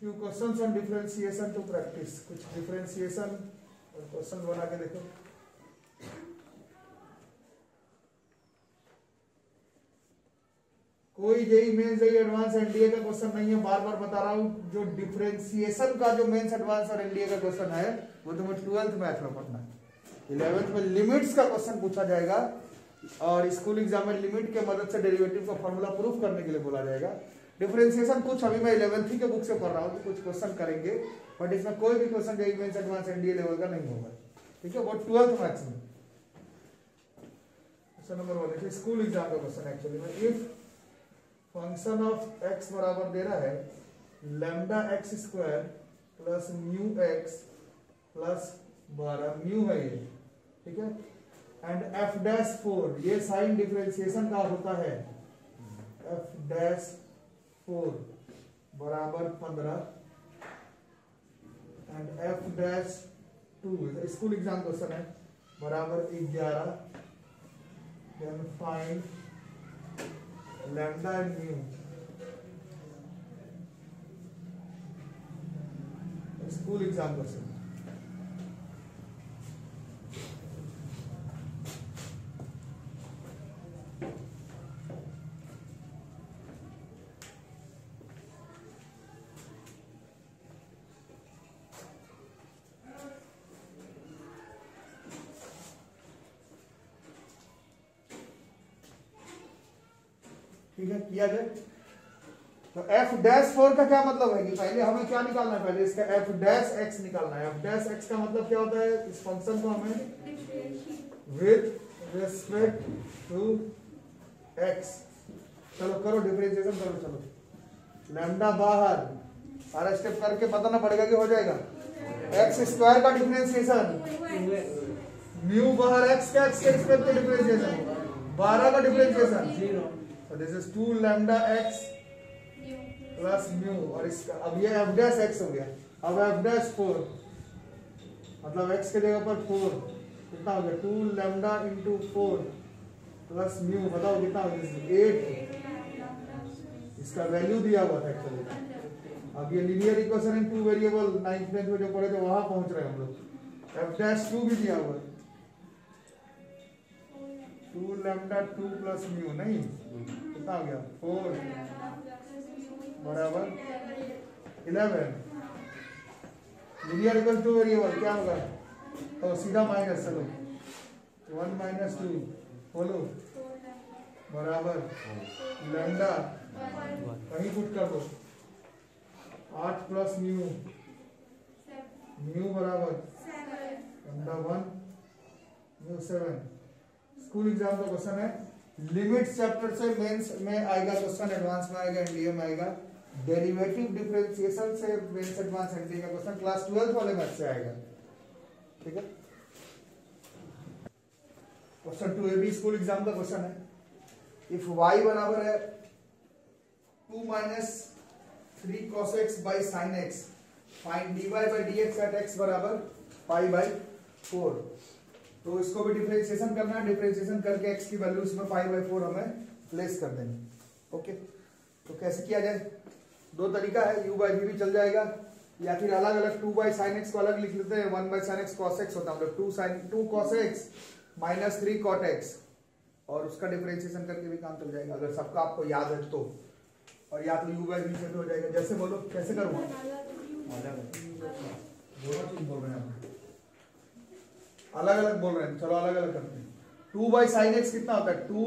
few questions on differentiation to practice. कुछ differentiation और question बना के देखो. कोई JEE mains JEE advance NDA का क्वेश्चन नहीं है, बार बार बता रहा हूं. जो डिफरेंशिएशन का जो मेंस एडवांस और एनडीए का क्वेश्चन है वो तुम्हें 12th मैथ में पढ़ना है. 11th में लिमिट्स का क्वेश्चन पूछा जाएगा और स्कूल एग्जाम में लिमिट के मदद से डेरिवेटिव का फॉर्मूला प्रूफ करने के लिए बोला जाएगा. डिफरेंशिएशन कुछ अभी मैं 11th के बुक से पढ़ रहा हूँ तो कुछ क्वेश्चन करेंगे, बट इसमें कोई भी question JEE mains advance NDA level का नहीं होगा. ठीक है, वो 12th मैथ्स में. क्वेश्चन नंबर 1 देखिए, स्कूल एग्जाम का क्वेश्चन एक्चुअली में. इफ फंक्शन ऑफ x बराबर दे रहा है lambda x square plus mu x plus 12 mu है ये. ठीक है, एंड f डैश 4 ये साइन डिफरेंशिएशन का होता है. f डैश 4 बराबर 15 and f dash 2 school exam question है बराबर 11. Then find lambda and mu. School exam question. ठीक है, किया जाए. तो f डैश 4 का क्या मतलब है कि पहले हमें क्या निकालना है, पहले इसका f डैश x निकालना है. f डैश x का मतलब क्या होता है, इस फंक्शन को हमें विथ रिस्पेक्ट टू x. चलो करो डिफरेंशिएशन करो. चलो लैम्डा बाहर सारा स्टेप करके बताना पड़ेगा कि हो जाएगा. x स्क्वायर का डिफरेंशिएशन, म्यू बाहर x का x के रिस्पेक्ट में डिफरेंशिएशन, 12 का differentiation 0. So this is 2 lambda x plus mu. और इसका अब ये f डैश x हो गया. अब f डैश 4 मतलब x के जगह पर 4 कितना हो गया, 2 लैम्डा इंटू 4 प्लस म्यू. बताओ कितना हो गया, 8. इसका वैल्यू दिया हुआ था एक्चुअली. अब ये linear equation in 2 variable 9th में जो पढ़े थे वहां पहुंच रहे हैं हम लोग. f डैश 2 भी दिया हुआ है, 2 लैम्डा 2 प्लस म्यू. नहीं कितना हो गया, 4 बराबर 11. लीनियर इक्वल टू वेरिएबल क्या होगा, तो सीधा माइनस. चलो 1 माइनस 2 बोलो बराबर लैम्डा कहीं पुट कर दो 8 प्लस म्यू, म्यू बराबर लैम्डा 1 म्यू 7. स्कूल एग्जाम का क्वेश्चन है. लिमिट्स चैप्टर से मेंस में आएगा क्वेश्चन, एडवांस में आएगा, एनडीए में आएगा. डेरिवेटिव डिफरेंशिएशन से मेंस एडवांस एनडीए का क्वेश्चन क्लास 12th वाले मैथ से आएगा. ठीक है, क्वेश्चन 2ab स्कूल एग्जाम का क्वेश्चन है. इफ y बराबर है 2 minus 3 cos x by sin x, find dy by dx eight x बराबर पाई बाई 4. तो इसको भी डिफरेंशिएशन करना है. डिफरेंशिएशन करके x की वैल्यू इसमें पाई बाई 4 हमें प्लेस कर देंगे. ओके, तो कैसे किया जाए, दो तरीका है. u बाई v भी चल जाएगा या फिर अलग अलग 2 बाई साइन x को अलग लिख लेते हैं. 1 by sine x cos x होता है, मतलब 2 cos x minus 3 cot x, और उसका डिफरेंशिएशन करके भी काम चल जाएगा अगर सबका आपको याद है तो. और या तो u बाई v से भी हो जाएगा. जैसे बोलो कैसे करूँगा, दोनों चीज बोल रहे हैं, अलग अलग बोल रहे हैं. चलो अलग अलग करते हैं. 2 बाई साइन एक्स कितना होता है, 2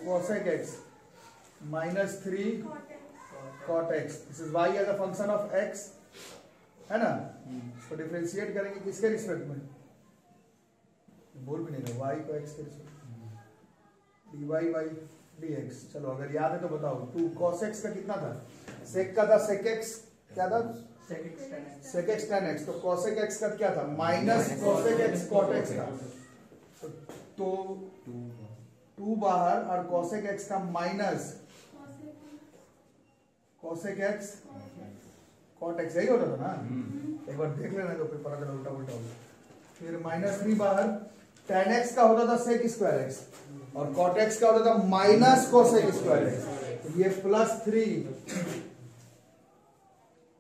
cosec x minus 3 cot x. This is y as a function of x, है ना. इसको डिफरेंशिएट करेंगे किसके रिस्पेक्ट में, बोल भी नहीं रहे, y को x के रिस्पेक्ट में, dy बाई dx. चलो अगर याद है तो बताओ. 2 cos x का कितना था, sec का था, sec x क्या था, sec x tan x. तो cosec x का क्या था, minus cosec x cot x था. तो 2 बाहर और cosec x का minus cosec x cot x, यही होता था ना. एक बार देख लेना तो फिर पता चला उल्टा उल्टा होगा. फिर माइनस 3 बाहर, tan x का होता था sec स्क्वायर x और cot x का होता था माइनस cosec स्क्वायर x. ये +3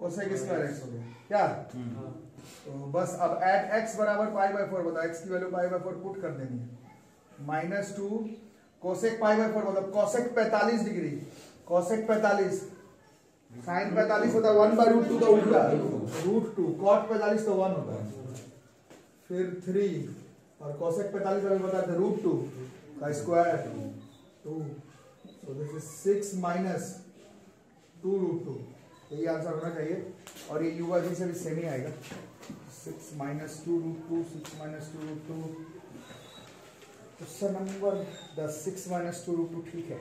कोसेक स्क्वायर एक्स हो गया क्या? तो बस अब एट एक्स बराबर पाई बाय 4 बताओ, एक्स की वैल्यू पाई बाय 4 पुट कर देनी है। -2 कोसेक पाई बाय 4 मतलब कोसेक 45 डिग्री, कोसेक 45, साइन 45 होता है 1/√2 का उल्टा √2, कॉट 45 तो 1 होता है, फिर 3 और कोसेक 45 हमें पता है √2 का square 2, so this is 6 minus 2√2, यही आंसर होना चाहिए। और ये युवा जी से भी सेम ही आएगा, 6 minus 2√2, 6 minus 2√2, question number 10, 6 minus 2√2 ठीक है।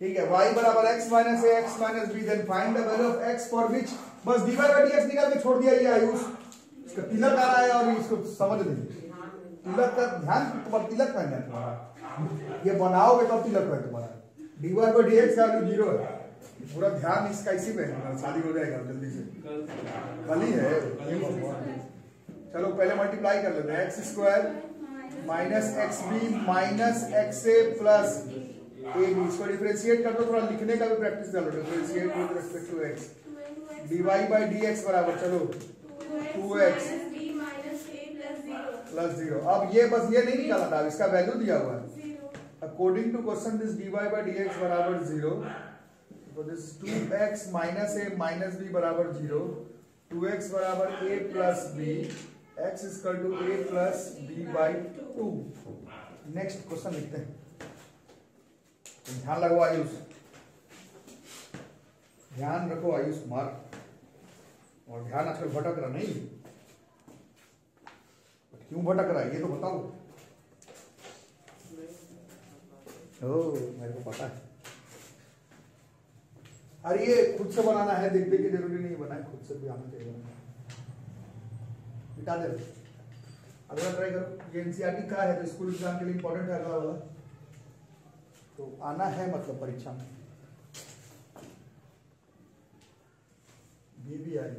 ठीक है, y बराबर x minus a x minus b, then find the value of x for which, बस dy by dx निकाल के छोड़ दिया ये आयुष, इसका तिलक आ रहा है और इसको समझ लीजिए, तिलक का ध्यान, तुम्हारा तिलक पहनना है तुम्हारा, ये बनाओगे तब तिलक है तुम्हारा, dy by dx का वैल्यू 0 है, पूरा ध्यान इसका इसी पे है, शादी हो जाएगा जल्दी से, कल ही है। चलो पहले मल्टीप्लाई कर लेते हैं, x square minus x b minus x a plus a b, इसको डिफरेंशिएट कर दो, थोड़ा लिखने का भी प्रैक्टिस कर लो, differentiate with respect to x, dy by dx बराबर चलो 2x प्लस 0। अब ये बस ये नहीं निकालना था, इसका वैल्यू दिया हुआ है, according to question this dy by dx बराबर 0, तो this 2x minus a minus b बराबर 0, 2x बराबर a plus b, x equal to a plus b by 2। Next question लिखते हैं, ध्यान लगो आयुष, ध्यान रखो आयुष कुमार, और ध्यान आजकल भटक रहा नहीं, क्यों भटक रहा है ये तो बताओ। ओ मेरे को पता है, अरे ये खुद से बनाना है, देख देख के जरूरी नहीं बनाए, खुद से भी आना चाहिए, मिटा दे। अगला ट्राई करो, ये एनसीईआरटी का है तो स्कूल एग्जाम के लिए इंपॉर्टेंट है अगला वाला, तो आना है मतलब परीक्षा में भी आई,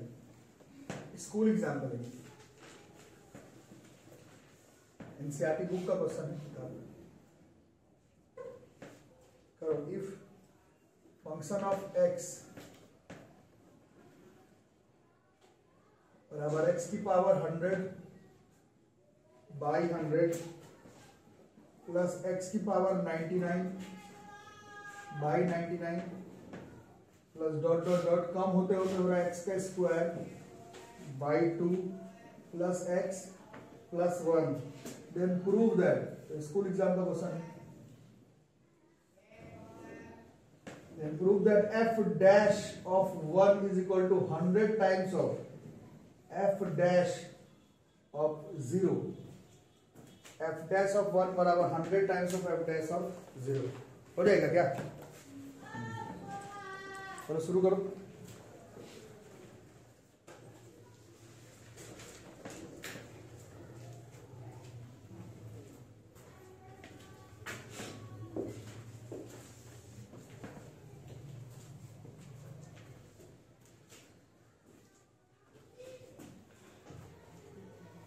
स्कूल एग्जाम का नहीं, एनसीईआरटी बुक का क्वेश्चन है, करो। इफ फंक्शन ऑफ एक्स बराबर एक्स की पावर 100 बाई 100 प्लस एक्स की power 99 by 99 plus dot dot dot कम होते होते हो रहा है एक्स का square by 2 plus x plus 1, then prove that, school exam का क्वेश्चन है, then prove that f dash of 1 is equal to 100 times of f dash of 0, f dash of 1 बराबर 100 times of f dash of 0 हो जाएगा क्या? चलो शुरू करो।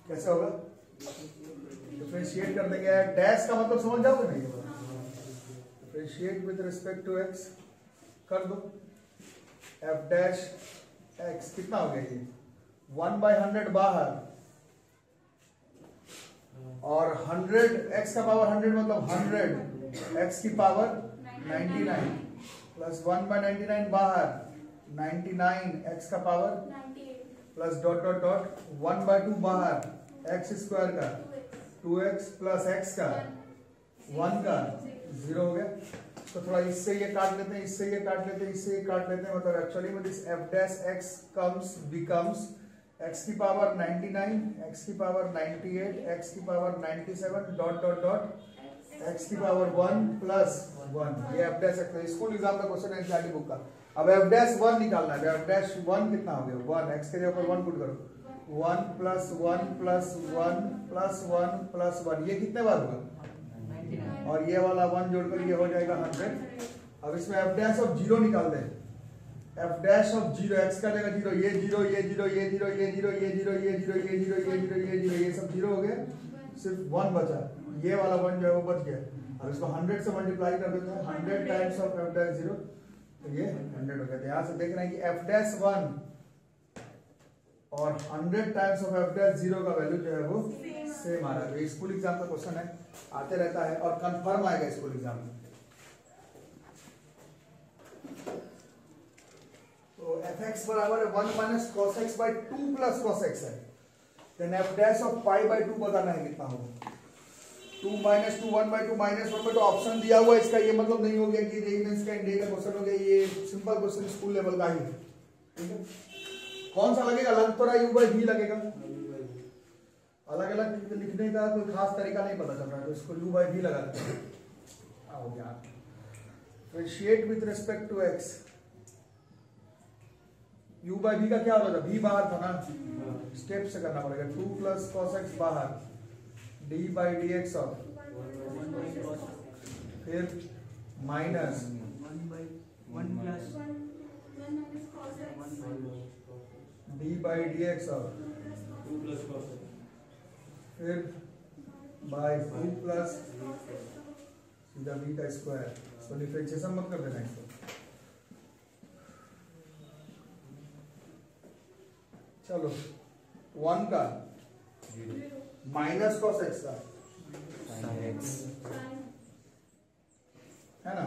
कैसे होगा? डिफरेंशिएट कर देंगे, डैश का मतलब समझ जाओगे नहीं? Differentiate with respect to x कर दो, एफ डैश एक्स कितना हो गया ये 1/100 बाहर और 100 एक्स का पावर 100 मतलब 100 एक्स की पावर 99 प्लस 1/99 बाहर 99 एक्स का power plus dot dot dot 1/2 बाहर एक्स स्क्वायर का 2x प्लस एक्स का 1 का 0 हो गया। तो थोड़ा इससे ये काट लेते हैं, इससे ये काट लेते हैं, इससे ये काट लेते हैं, मतलब एक्चुअली में this f dash x comes becomes x की पावर 99 x की पावर 98 x की power 97 dot dot dot x की पावर 1 प्लस 1, ये f dash x school exam का क्वेश्चन है एनसीईआरटी बुक का। अब f डैश 1 निकालना है, f डैश 1 कितना हो गया 1, x के ऊपर 1 पुट करो, 1 प्लस 1 प्लस 1 प्लस 1 प्लस 1, ये कितने बार होगा और ये वाला 1 जोड़कर ये हो जाएगा 100। अब इसमें f डैश ऑफ 0 निकाल दें, f डैश ऑफ 0 x का लेगा 0, ये 0 ये 0 ये 0 ये 0 ये 0 ये 0 ये 0 ये 0 ये 0 ये सब 0 हो गए, सिर्फ 1 बचा ये वाला 1 जो है वो बच गया। अब इसको 100 से मल्टीप्लाई कर देते हैं, 100 टाइम्स ऑफ f डैश 0, तो ये 100 हो गया। तो यहाँ से देख रहे हैं कि f डैश 1 और 100 टाइम्स ऑफ f डैश 0 का वैल्यू जो है वो सेम आ रहा है। तो स्कूल एग्जाम का क्वेश्चन है, आते रहता है और कंफर्म आएगा स्कूल एग्जाम में। तो fx बराबर है 1 minus cos x by 2 plus cos x है। Then f dash of pi by 2 बताना है कितना होगा। 2 minus 2 1 by 2 minus 1 by 2 option दिया हुआ है, इसका ये मतलब नहीं हो गया कि जेईई मेंस का इंडिया का क्वेश्चन हो गया, ये सिंपल क्वेश्चन स्कूल लेवल का ही है। ठीक है, कौन सा लगेगा? अलग थोड़ा u बाई v लगेगा, अलग अलग लिखने का कोई खास तरीका नहीं पता चल रहा है, तो इसको u बाई v लगा देते हैं। हो गया। Differentiate with respect to x, u by v का क्या हो रहा था? v बाहर था ना, स्टेप से करना पड़ेगा। 2 प्लस cos x बाहर, d by d x of, फिर minus 1 plus d by d x of, 2 plus cos x, फिर बाई 2 प्लस सीधा v का स्क्वायर। इसको डिफरेंशिएशन मत कर देना इसको। चलो 1 का माइनस cos x का है ना,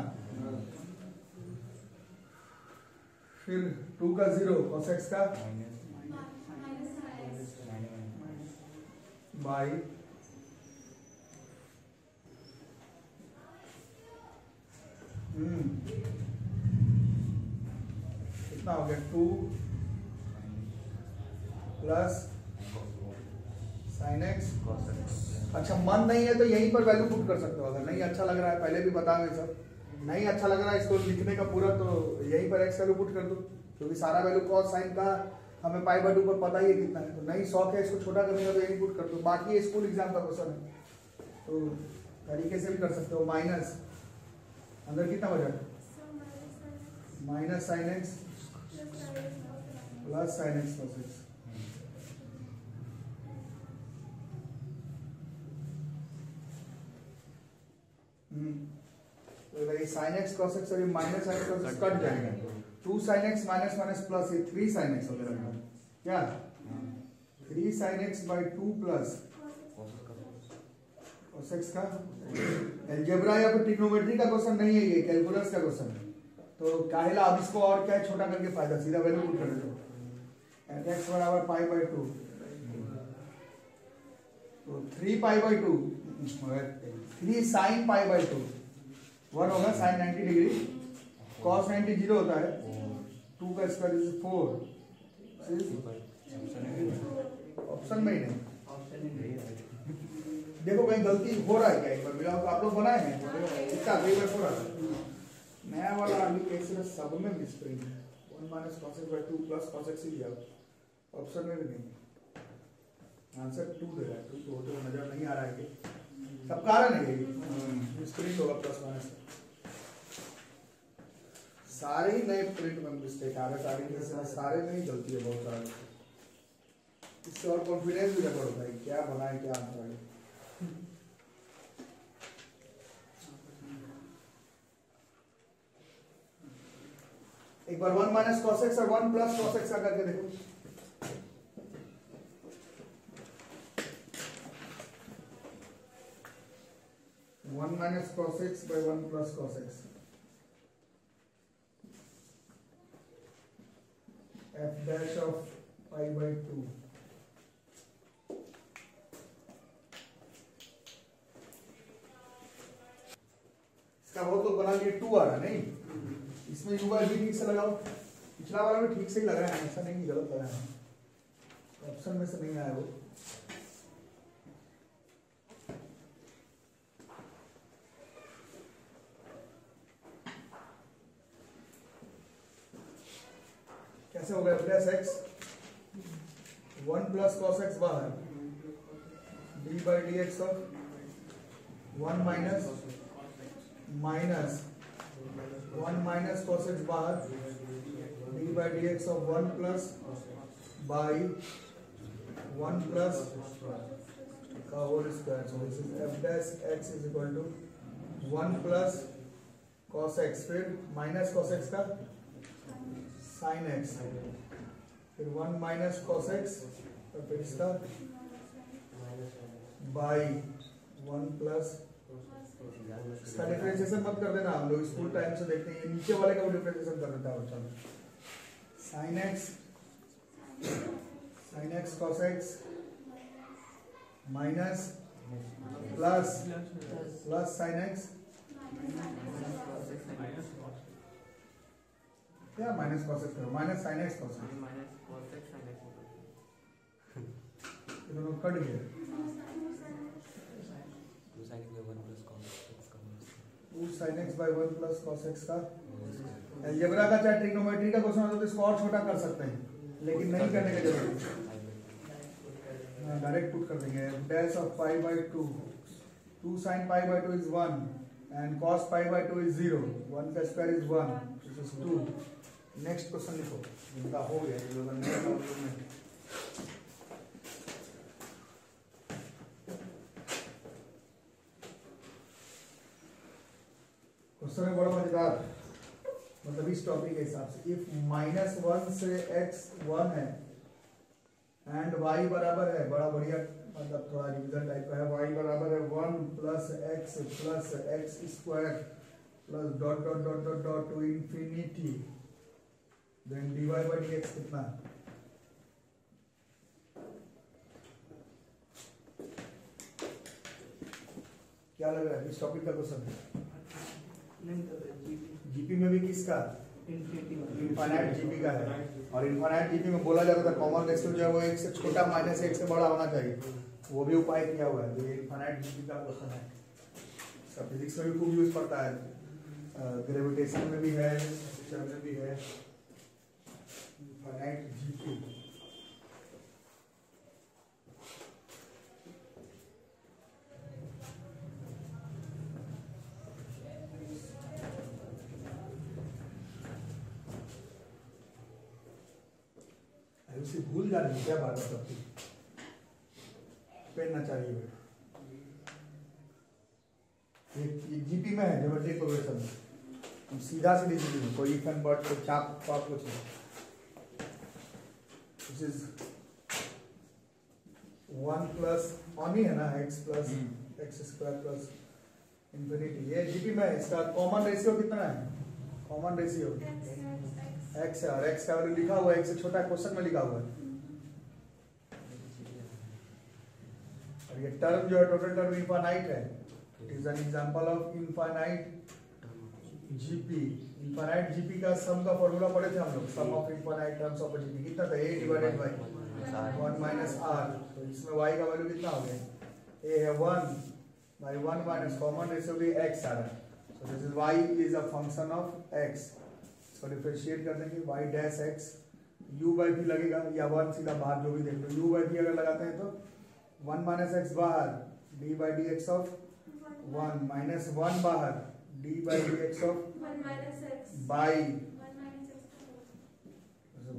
फिर 2 का 0 cos x का बाई कितना हो गया? 2 प्लस sin x। अच्छा, मन नहीं है तो यहीं पर वैल्यू पुट कर सकते हो। अगर नहीं अच्छा लग रहा है, पहले भी बताएंगे सब, नहीं अच्छा लग रहा है इसको लिखने का पूरा, तो यहीं पर x वैल्यू पुट कर दो, क्योंकि सारा वैल्यू cos sin का हमें पाई बाई 2 पर पता ही है कितना है। तो नहीं शौक है इसको छोटा करने का, तो यहीं पुट कर दो। बाकी स्कूल एग्जाम का क्वेश्चन है, तो तरीके से भी कर सकते हो। माइनस अंदर कितना हो जाएगा? Minus sin x plus sin x cos x। तो भाई sin x cos x और ये minus sin x cos x cut जाएगा। 2 sin x minus minus plus ये 3 sin x हो जाएगा। क्या 3 sin x by 2 plus cos x का अलजेब्रा या फिर ट्रिग्नोमेट्री का क्वेश्चन नहीं है, ये कैलकुलस का क्वेश्चन है। तो काहेला अब इसको और क्या छोटा करके फायदा, सीधा वैल्यू पुट कर दो। x बराबर पाई बाई 2, तो 3 पाई बाई 2, 3 साइन पाई बाई 2, 1 होगा साइन 90 डिग्री, cos 90 0 होता है, 2 का स्क्वायर इज 4। ऑप्शन में ही नहीं, देखो कहीं गलती हो रहा है क्या? एक बार मिला तो आप लोग बनाए हैं इसका 3/4 रहा है नया वाला आगे कैसे सब में misprint 1 minus cos x by 2 plus cos x ही दिया, ऑप्शन में भी नहीं। आंसर 2 दे रहा है, 2 तो होते नजर नहीं आ रहा है कि सब कारण है ये मिस्प्रिंट होगा प्लस माइनस। सारे ही नए प्रिंट में मिस्टेक आ रहा है, सारे में ही गलती है बहुत सारी। इससे और कॉन्फिडेंस भी रखो भाई, क्या बनाए क्या आंसर है। एक बार 1 माइनस cos x और 1 प्लस cos x का करके देखो। One minus cos x by 1 plus cos x, f dash of pi by 2 इसका बहुत लोग बना लिए 2 आ रहा नहीं, इसमें u by v ठीक से लगाओ। पिछला वाला भी ठीक से ही लग रहा है, ऐसा नहीं कि गलत लगा है, ऑप्शन में से नहीं आया वो। कैसे हो गया? Plus x 1 plus cos x बाहर, d by dx of 1 minus minus 1 minus cos x बाहर, d by dx of 1 plus by 1 plus का whole square, so this is f dash x is equal to 1 plus cos x, फिर minus cos x का sin x, फिर 1 minus cos x और फिर इसका by 1 plus, इसका differentiation मत कर देना, हम लोग स्कूल टाइम से देखते हैं, नीचे वाले का वो डिफरेंशिएशन कर देता है बच्चा। sin x cos x minus plus sin x, क्या माइनस cos x करो, minus sin x cos x, ये दोनों कट गए, 2 sin x by 1 plus cos x का अलजेब्रा का चाहे ट्रिग्नोमेट्री का क्वेश्चन हो तो इसको और छोटा कर सकते हैं, लेकिन नहीं करने की जरूरत है, डायरेक्ट पुट कर देंगे dash of pi by 2, 2 sin pi by 2 is 1 and cos pi by 2 is 0, 1 का square is 1, this is 2। Next question लिखो, इनका हो गया ये लोग नए प्रॉब्लम में। क्वेश्चन है बड़ा मजेदार, मतलब इस टॉपिक के हिसाब से, इफ -1 से x 1 है एंड y बराबर है, बड़ा बढ़िया मतलब थोड़ा रिवीजन टाइप का है, y बराबर है 1 plus x square plus dot dot dot dot dot to infinity, then dy by dx कितना, क्या लग रहा है इस टॉपिक का क्वेश्चन है? जीपी में भी किसका इनफाइनाइट जीपी का है, और इनफाइनाइट जीपी में बोला जाता था कॉमन रेशियो जो है वो एक से छोटा माइनस एक से बड़ा होना चाहिए, वो भी उपाय किया हुआ है, ये इनफाइनाइट जीपी का क्वेश्चन है, इसका फिजिक्स में भी खूब यूज पड़ता है, ग्रेविटेशन में भी है, नेचर में भी है, इनफाइनाइट जीपी। उसे भूल जा रही क्या बात है, सबकी पेन ना चाहिए ये जीपी में है, ज्योमेट्रिक प्रोग्रेशन में, हम सीधा सीधी जीपी में कोई इफ एंड बट कोई चाप पाप कुछ नहीं, दिस इज 1 प्लस ऑन ही है ना, x plus x square plus infinity, ये जीपी में है, इसका कॉमन रेशियो कितना है, कॉमन रेशियो x है, और x का वैल्यू लिखा हुआ है, x से छोटा क्वेश्चन में लिखा हुआ है, और ये टर्म जो है टोटल टर्म इनफाइनाइट है, it is an example of infinite GP. Infinite GP का सम का फॉर्मूला पढ़े थे हम लोग, sum of infinite terms of GP कितना था, a divided by 1 minus r, तो इसमें y का वैल्यू कितना हो गया, a है 1 बाय 1 माइनस कॉमन रेशियो भी x आ रहा है, so this is y is a function of x, इसको डिफरेंशिएट कर देंगे y dash x, u by v लगेगा या 1 सीधा बाहर जो भी देख लो, u बाय v अगर लगाते हैं तो 1 माइनस x बाहर, d by dx of 1 minus 1 बाहर, d by dx of 1 minus x by 1 minus x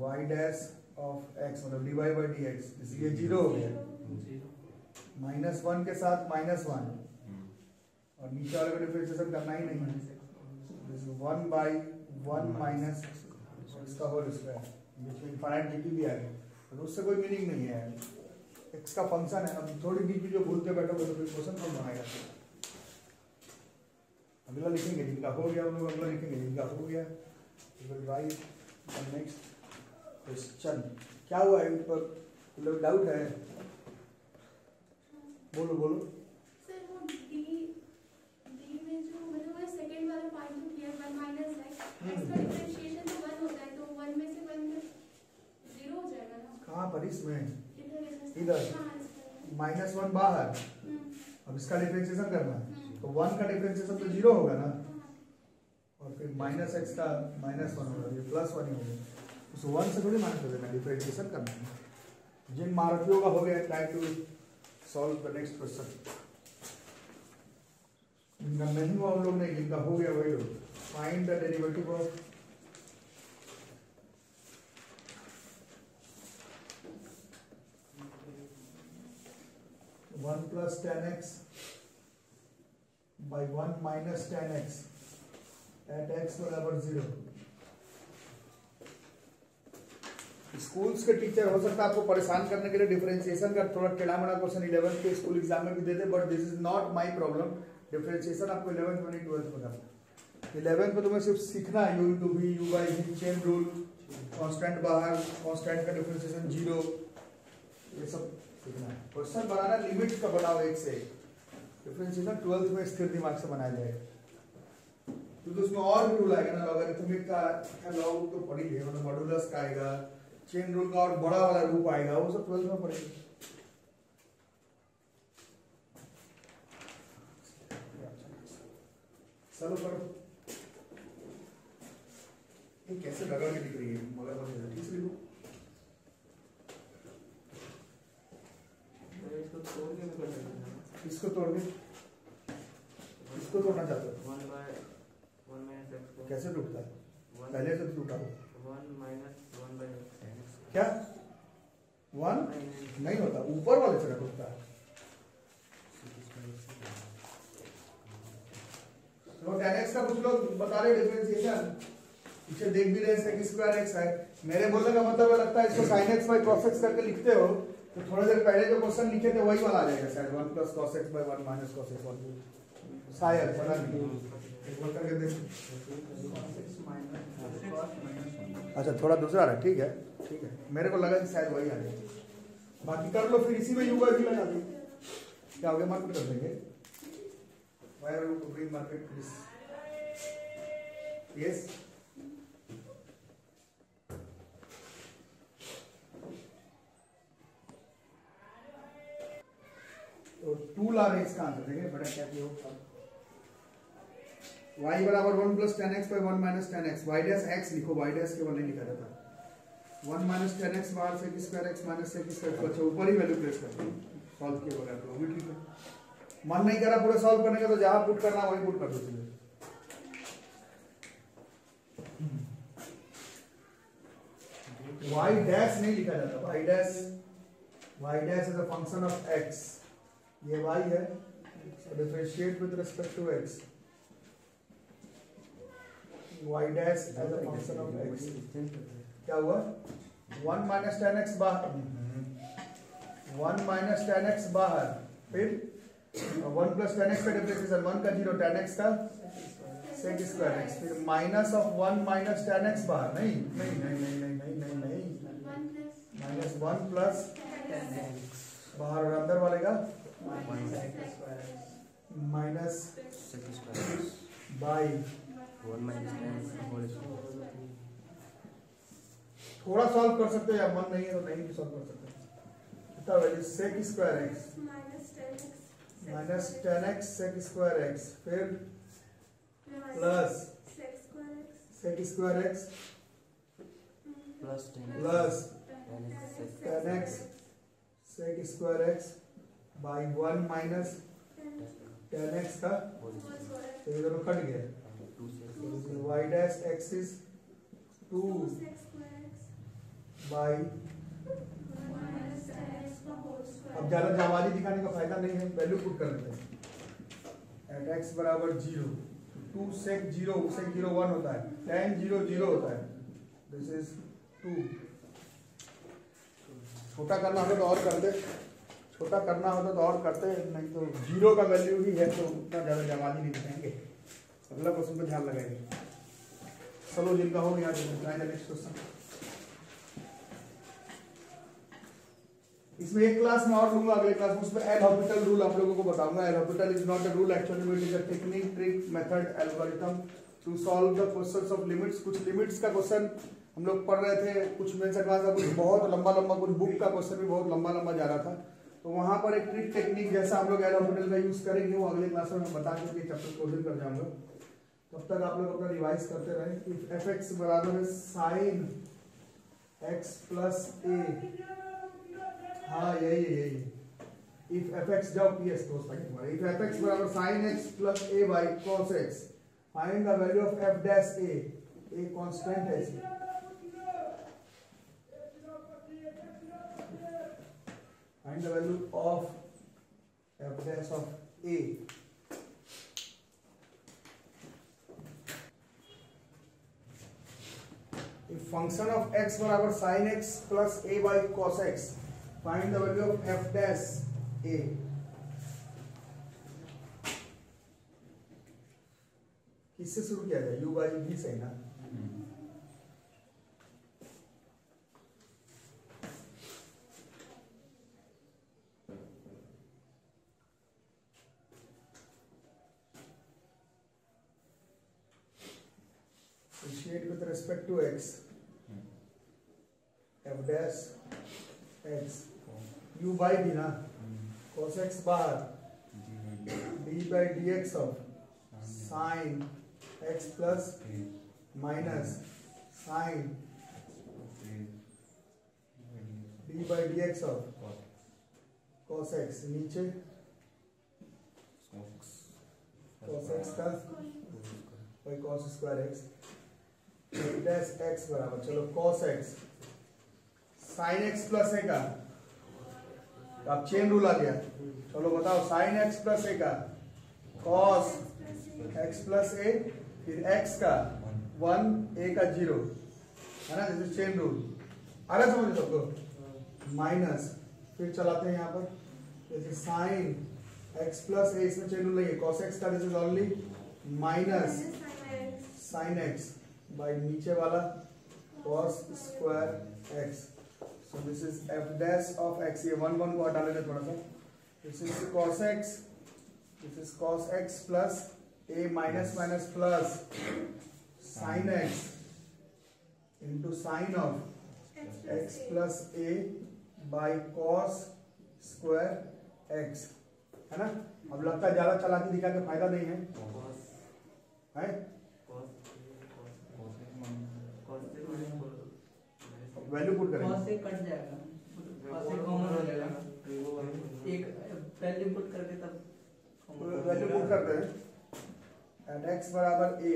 y dash of x, मतलब dy बाय dx, इसलिए 0 हो गया, माइनस 1 के साथ माइनस 1, और नीचे वाले को डिफरेंशिएशन करना ही नहीं है, दिस इज 1 बाई 1 माइनस इसका होल स्क्वायर, बीच में इनफाइनाइट जीपी भी आ गया, तो उससे कोई मीनिंग नहीं है, एक्स का फंक्शन है, अब थोड़ी बीच में जो भूलते बैठोगे तो फिर क्वेश्चन कौन बनाएगा, अगला लिखेंगे जिनका हो गया उन लोग अगला लिखेंगे, जिनका हो गया राइट द नेक्स्ट क्वेश्चन। क्या हुआ है ऊपर, लोग डाउट है, बोलो बोलो। सर वो डी में जो मतलब वो सेकंड वाला पार्ट जो किया 1 minus x, इसका डिफरेंशिएशन तो 1 होता है, तो 1 में से 1 0 हो जाएगा ना, कहाँ पर, इसमें इधर माइनस 1 बाहर, अब इसका डिफरेंशिएशन करना है, तो 1 का डिफरेंशिएशन तो 0 होगा ना, और फिर माइनस एक्स का माइनस 1 होगा, ये प्लस 1 ही होगा, उस 1 से थोड़ी माइनस कर देना, डिफरेंशिएशन करना है। जिन मार्कियों का हो गया try to solve the next question, जिनका नहीं हुआ उन लोग नहीं, जिनका हो गया वही लोग, find the derivative of 1 plus 10x by 1 minus 10x at x बराबर 0। स्कूल्स के टीचर हो सकता है आपको परेशान करने के लिए डिफरेंशिएशन का थोड़ा टेढ़ा मेढ़ा क्वेश्चन 11th के स्कूल एग्जाम में भी देते, but this is not my problem. Differentiation आपको 11th में नहीं 12th में करना। 11th में तुम्हें सिर्फ सीखना है u to be, u by v, chain rule, constant बाहर, कांस्टेंट का डिफरेंशिएशन 0, ये सब सीखना है। क्वेश्चन बनाना लिमिट का बनाओ एक से। डिफरेंशिएशन 12th में स्थिर दिमाग से बनाया जाएगा, क्योंकि उसमें और भी रूल आएगा ना, लॉगरिथमिक का लॉग तो पढ़ी है, मतलब मॉड्यूलस का आएगा, चेन रूल का और बड़ा वाला रूप आएगा, वो सब 12th में पढ़ेंगे। चलो करो। ये कैसे रगड़ के दिख रही है, मगर मुझे ठीक से लिखो। इसको तोड़ के भी कर सकते हैं। इसको तोड़ के, इसको तोड़ना चाहते हो? 1 by 1 minus x को कैसे टूटता है? पहले से टूटा हो। 1 minus 1 by x। क्या 1 नहीं होता, ऊपर वाले से टूटता है। तो tan x का कुछ लोग बता रहे डिफरेंशिएशन, पीछे देख भी रहे sec स्क्वायर x है। मेरे बोलने का मतलब है, लगता है इसको sin x by cos x करके लिखते हो, तो थोड़ी देर पहले जो क्वेश्चन लिखे थे वही वाला आ जाएगा शायद, 1 plus cos x by 1 minus cos x 1, शायद, पता नहीं, एक बार करके देख। अच्छा थोड़ा दूसरा रहा, ठीक है ठीक है, मेरे को लगा कि शायद वही आ जाएगा। बाकी कर लो, फिर इसी में यू बाई भी लगा दो, क्या हो गया, मार्केट कर देंगे। Why are you doing market this? Yes. तो 2 ला रहे इसका आंसर देखें, बड़ा क्या किया होगा। y बराबर 1 plus 10x by 1 minus 10x, y dash x लिखो, y dash केवल नहीं लिखा जाता। 1 minus 10x बाहर sec square x minus sec square, अच्छा ऊपर ही वैल्यू प्लेस करते हैं, सॉल्व किया बगैर तो भी ठीक है। मन नहीं करा पूरा सॉल्व करने का, तो जहां पुट करना वही पुट कर दो सीधे। y डैश नहीं लिखा जाता, y dash is a function of x, ये y है, differentiate with respect to x, y dash as a function of x। क्या हुआ, 1 minus 10x बाहर, 1 minus 10x बाहर, फिर 1 plus 10x का डिफरेंशिएशन 1 का 0, 10x का sec स्क्वायर x, फिर माइनस ऑफ 1 minus 10x बाहर, नहीं नहीं नहीं नहीं नहीं नहीं नहीं नहीं, माइनस 1 प्लस बाहर और अंदर वाले का minus by 1 minus 10 whole square। थोड़ा सॉल्व कर सकते हो, या मन नहीं है तो नहीं भी सॉल्व कर सकते। कितना value, sec square x minus 10x sec square x, फिर plus sec square x plus 10 plus 10x sec square x by 1 minus 10x का, तो ये दोनों कट गया, 2 sec y dash x is 2 by, अब ज्यादा जावाली दिखाने का फायदा नहीं है, वैल्यू पुट कर लेते हैं। एट x बराबर 0, 2 sec 0 sec 0 1 होता है, tan 0 0 होता है, दिस इज 2। छोटा करना होता तो और करते, छोटा करना होता तो और करते, नहीं तो 0 का वैल्यू ही है, तो उतना ज्यादा जावाली नहीं दिखाएंगे। अगला क्वेश्चन पे ध्यान लगाएंगे। चलो जिनका हो गया नेक्स्ट क्वेश्चन। इसमें एक क्लास में और लूंगा, अगले क्लास में उसमें एल हॉस्पिटल रूल आप लोगों को बताऊंगा। L hospital is not a rule, actually it is a technique, trick, method, algorithm to solve the questions of limits. कुछ लिमिट्स का क्वेश्चन हम लोग पढ़ रहे थे, कुछ मेंस एडवांस का, कुछ बहुत लंबा लंबा, कुछ बुक का क्वेश्चन भी बहुत लंबा लंबा जा रहा था, तो वहां पर एक ट्रिक टेक्निक जैसा हम लोग एल हॉस्पिटल का यूज करेंगे, वो अगले क्लास में बता के चैप्टर क्लोज कर जाऊंगा। तब तक आप लोग अपना रिवाइज करते रहे। इफ एफ एक्स बराबर है साइन एक्स प्लस ए, हाँ यही इफ एफ एक्स जाओ पी एस तो इफ एफ एक्स बराबर sine x plus a by cos x, find the value of f dash a constant है, find the value of f dash of a if function of x बराबर sin x plus a by cos x, find the value of f dash a. किससे शुरू किया जाए? u by v से ना. Initiate with respect to x. f dash x u by v ना, cos x bar d by dx of sin x plus minus sin d by dx of cos x, नीचे cos x का by cos square x dash x बराबर, चलो cos x sin x plus a का, अब chain rule आ गया. चलो बताओ sin x plus a का cos x प्लस a, फिर x का 1 a का 0 है ना, दिस इज चेन रूल. आ रहा समझ सबको? माइनस फिर चलाते हैं यहाँ पर, जैसे sin x प्लस a, इसमें चेन रूल नहीं है. cos x का this is only minus sin x by नीचे वाला cos square x. So this is f dash of x. ये 1 1 को हटा लेते थोड़ा सा. This is cos x. This is cos x plus a minus minus plus sin x into sin of x plus a by cos square x, है ना. अब लगता है ज्यादा चला के दिखा के फायदा नहीं है, है? वैल्यू पुट करेंगे, cos से कट जाएगा, cos से कॉमन हो जाएगा. एक वैल्यू पुट करके तब वैल्यू पुट करते हैं. एट x बराबर a,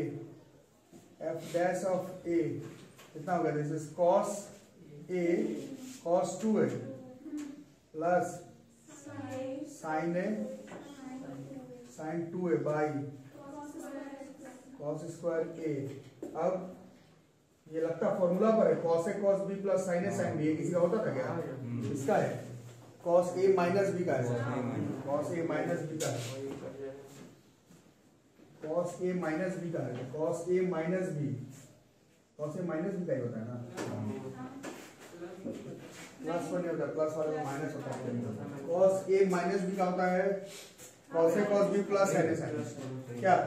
f dash of a कितना होगा? This is cos a cos 2a plus sin a sin 2a by cos square a. अब ये लगता फॉर्मूला पर है, cos a cos b plus sin a sin b. ये किसी का होता था क्या? इसका है. cos a माइनस b का है, cos a माइनस b का है, cos a माइनस b का है, cos a minus b, cos a minus b का ही होता है ना. प्लस वन होता है, प्लस वाले में माइनस होता है. cos a माइनस b का होता है cos a cos b plus sin a sin b. क्या?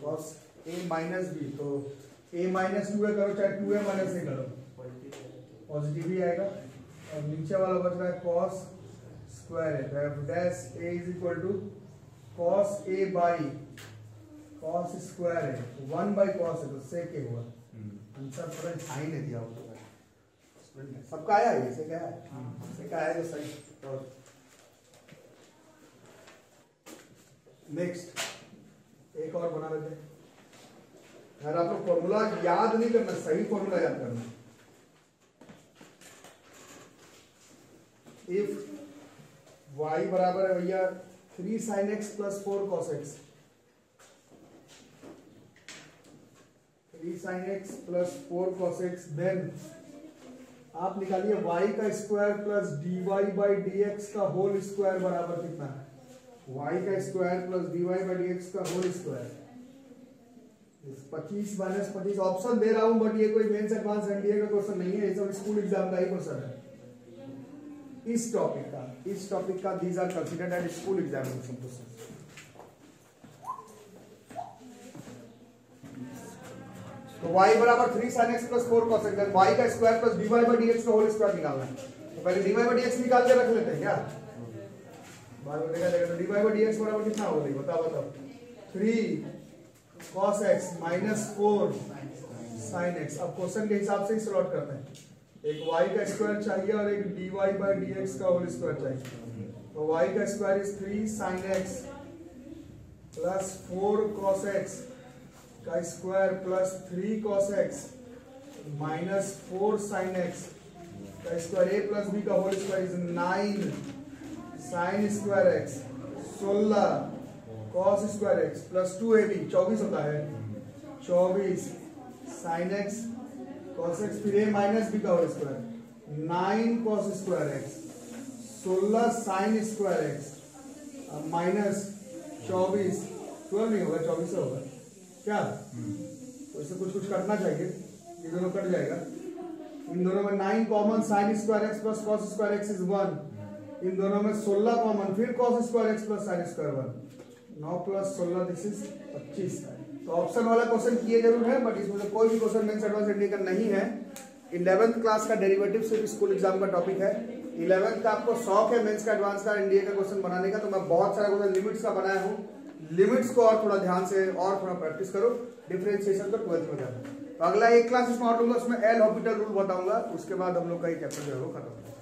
cos a माइनस b, तो a माइनस 2a करो चाहे 2a माइनस a करो, पॉजिटिव ही आएगा. और नीचे वाला बच रहा है cos स्क्वायर है, तो f dash a is equal to cos a by cos square है, 1 बाई cos है तो sec a हुआ. आंसर पूरा साइन है दिया हुआ है. सबका आया है, इसे क्या है? इसे क्या है जो सही. और नेक्स्ट एक और बना लेते हैं. यार आप लोग फॉर्मूला याद नहीं करना, सही फॉर्मूला याद करना. इफ y बराबर है भैया 3 sin x plus 4 cos x, 3 sin x plus 4 cos x, then आप निकालिए y का square plus dy by dx का होल स्क्वायर बराबर कितना है? y का square plus dy by dx का होल स्क्वायर. 25 माइनस 25 ऑप्शन दे रहा हूं, बट ये कोई मेंस एडवांस एनडीए का क्वेश्चन नहीं है, ये सब स्कूल एग्जाम का ही क्वेश्चन है. इस टॉपिक का these are considered at school examination question. तो y बराबर 3 sin x plus 4 cos x, y का square plus dy by dx का होल स्क्वायर निकालना है. तो पहले dy बाई dx निकाल के रख लेते हैं क्या? बाद में देखा जाएगा. तो dy बाई dx बराबर कितना होगा? बताओ. 3 cos x minus 4 sin x. अब क्वेश्चन के हिसाब से ही सॉल्व करते हैं. एक y का स्क्वायर चाहिए और एक dy बाई dx का होल स्क्वायर चाहिए. तो y का square is 3 sin x plus 4 cos x का square plus 3 cos x minus 4 sin x का स्क्वायर, a प्लस b का whole square is 9 sin square x 16 cos square x plus 2ab 24 होता है 24 sin x cos x फिर a minus b का whole square 9 cos square x 16 sin square x minus 24 12 नहीं होगा 24 से होगा क्या? तो इससे कुछ करना चाहिए, ये दोनों कट जाएगा। इन दोनों में 9 common sin square x plus cos square x is 1। इन दोनों में 16 कॉमन फिर cos square x plus sin square 1। 9 plus 16 this is 25। तो ऑप्शन वाला क्वेश्चन किए जरूर है, बट इसमें से कोई भी क्वेश्चन मेंस एडवांस इंडिया का नहीं है। 11th क्लास का डेरिवेटिव सिर्फ स्कूल एग्जाम का टॉपिक है। 11th का आपको शौक है मेंस का एडवांस का इंडिया का क्वेश्चन बनाने का, तो मैं बहुत सारा क्वेश्चन लिमिट्स का बनाया हूँ। लिमिट्स को और थोड़ा ध्यान से और थोड़ा प्रैक्टिस करो। डिफरेंशिएशन तो 12th में जाना। तो अगला एक क्लास इसमें और लूंगा, उसमें एल हॉस्पिटल रूल बताऊंगा। उसके बाद हम लोग का ये चैप्टर जो है वो खत्म होगा।